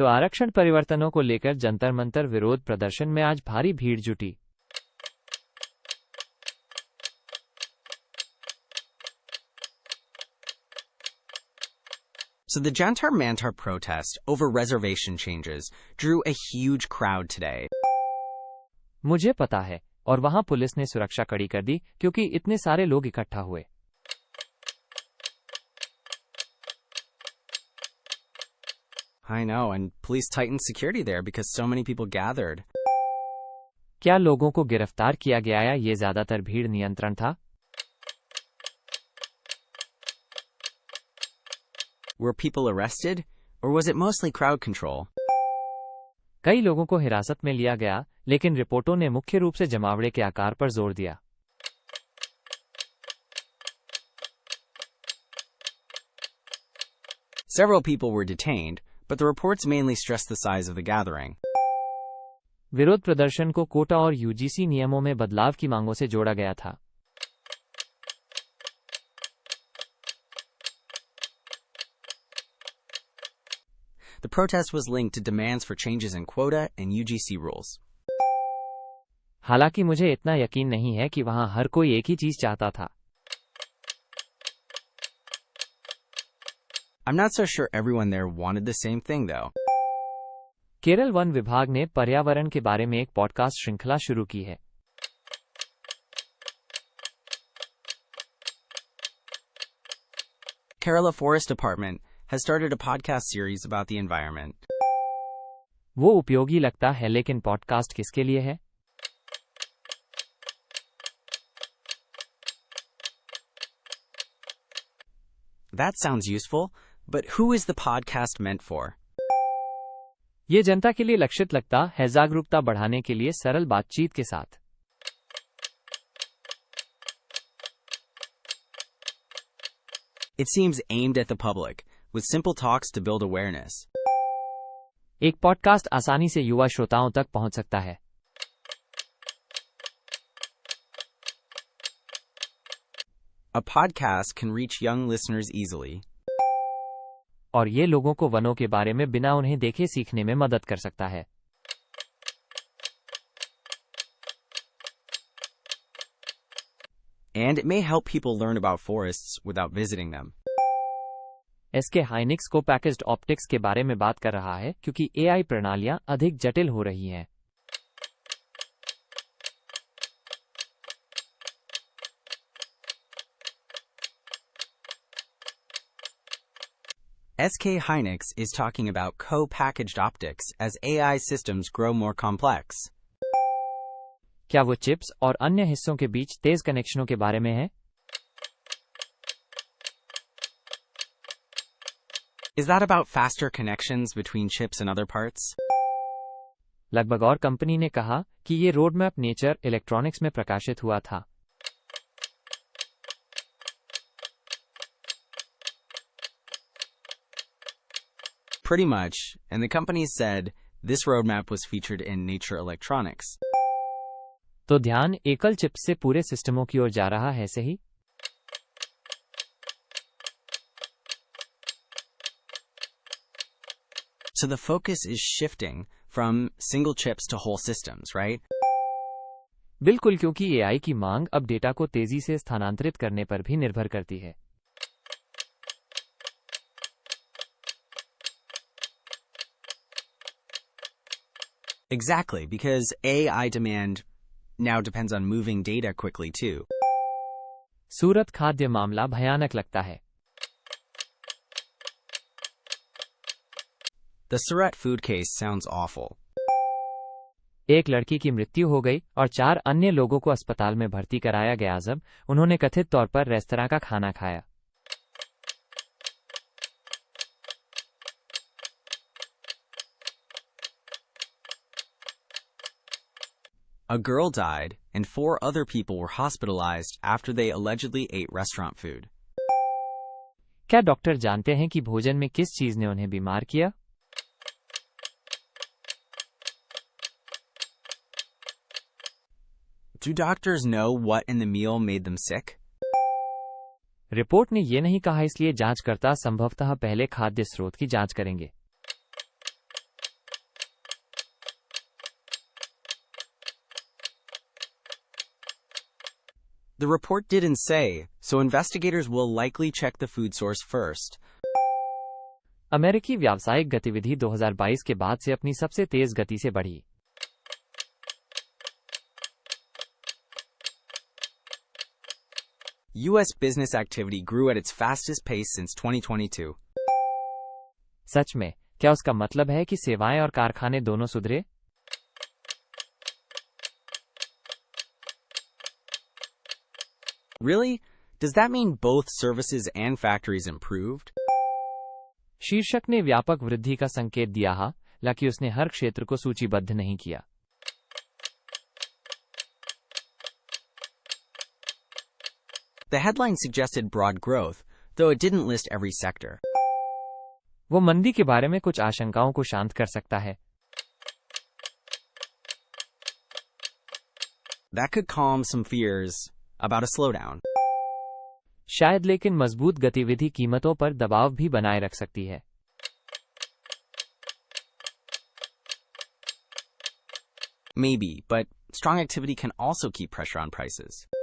तो आरक्षण परिवर्तनों को लेकर जंतर मंतर विरोध प्रदर्शन में आज भारी भीड़ जुटी। So the Jantar Mantar protest over reservation changes drew a huge crowd today. मुझे पता है, और वहां पुलिस ने सुरक्षा कड़ी कर दी क्योंकि इतने सारे लोग इकट्ठा हुए। I know, and police tightened security there because so many people gathered. क्या लोगों को गिरफ्तार किया गया या ये ज्यादातर भीड़ नियंत्रण था? Were people arrested, or was it mostly crowd control? कई लोगों को हिरासत में लिया गया, लेकिन रिपोर्टों ने मुख्य रूप से जमावड़े के आकार पर जोर दिया। Several people were detained, but the reports mainly stressed the size of the gathering. विरोध प्रदर्शन को कोटा और यूजीसी नियमों में बदलाव की मांगों से जोड़ा गया था। The protest was linked to demands for changes in quota and UGC rules. हालांकि मुझे इतना यकीन नहीं है कि वहां हर कोई एक ही चीज चाहता था। I'm not so sure everyone there wanted the same thing, though. Kerala one विभाग ने पर्यावरण के बारे में एक पॉडकास्ट श्रृंखला शुरू की है। Kerala Forest Department has started a podcast series about the environment. वो उपयोगी लगता है, लेकिन पॉडकास्ट किसके लिए है? That sounds useful, but who is the podcast meant for? ये जनता के लिए लक्षित लगता है, जागरूकता बढ़ाने के लिए सरल बातचीत के साथ। It seems aimed at the public, with simple talks to build awareness. एक पॉडकास्ट आसानी से युवा श्रोताओं तक पहुंच सकता है। A podcast can reach young listeners easily. और ये लोगों को वनों के बारे में बिना उन्हें देखे सीखने में मदद कर सकता है। And it may help people learn about forests without visiting them. SK Hynix को पैकेज्ड ऑप्टिक्स के बारे में बात कर रहा है क्योंकि AI प्रणालियां अधिक जटिल हो रही हैं। SK Hynix is talking about co-packaged optics as AI systems grow more complex. क्या वो चिप्स और अन्य हिस्सों के बीच तेज कनेक्शनों के बारे में है? Is that about faster connections between chips and other parts? लगभग, और कंपनी ने कहा कि ये रोडमैप नेचर इलेक्ट्रॉनिक्स में प्रकाशित हुआ था। Pretty much, and the company said this roadmap was featured in Nature Electronics. तो ध्यान एकल चिप से पूरे सिस्टमों की ओर जा रहा है, सही? So the focus is shifting from single chips to whole systems, right? बिल्कुल, क्योंकि AI की मांग अब डेटा को तेजी से स्थानांतरित करने पर भी निर्भर करती है। Exactly, because AI demand now depends on moving data quickly too. सूरत खाद्य मामला भयानक लगता है। The Surat food case sounds awful. एक लड़की की मृत्यु हो गई और 4 अन्य लोगों को अस्पताल में भर्ती कराया गया जब उन्होंने कथित तौर पर रेस्तरां का खाना खाया। A girl died, and 4 other people were hospitalized after they allegedly ate restaurant food. क्या डॉक्टर जानते हैं कि भोजन में किस चीज ने उन्हें बीमार किया? Do doctors know what in the meal made them sick? Report ने ये नहीं कहा, इसलिए जांचकर्ता संभवतः पहले खाद्य स्रोत की जांच करेंगे। The report didn't say, so investigators will likely check the food source first. अमेरिकी व्यावसायिक गतिविधि 2022 के बाद से अपनी सबसे तेज गति से बढ़ी। U.S. business activity grew at its fastest pace since 2022. सच में, क्या उसका मतलब है कि सेवाएं और कारखाने दोनों सुधरे? Really? Does that mean both services and factories improved? शीर्षक ने व्यापक वृद्धि का संकेत दिया, हालांकि उसने हर क्षेत्र को सूचीबद्ध नहीं किया। The headline suggested broad growth, though it didn't list every sector. वो मंदी के बारे में कुछ आशंकाओं को शांत कर सकता है। That could calm some fears about a slowdown. शायद, लेकिन मजबूत गतिविधि कीमतों पर दबाव भी बनाए रख सकती है। Maybe, but strong activity can also keep pressure on prices.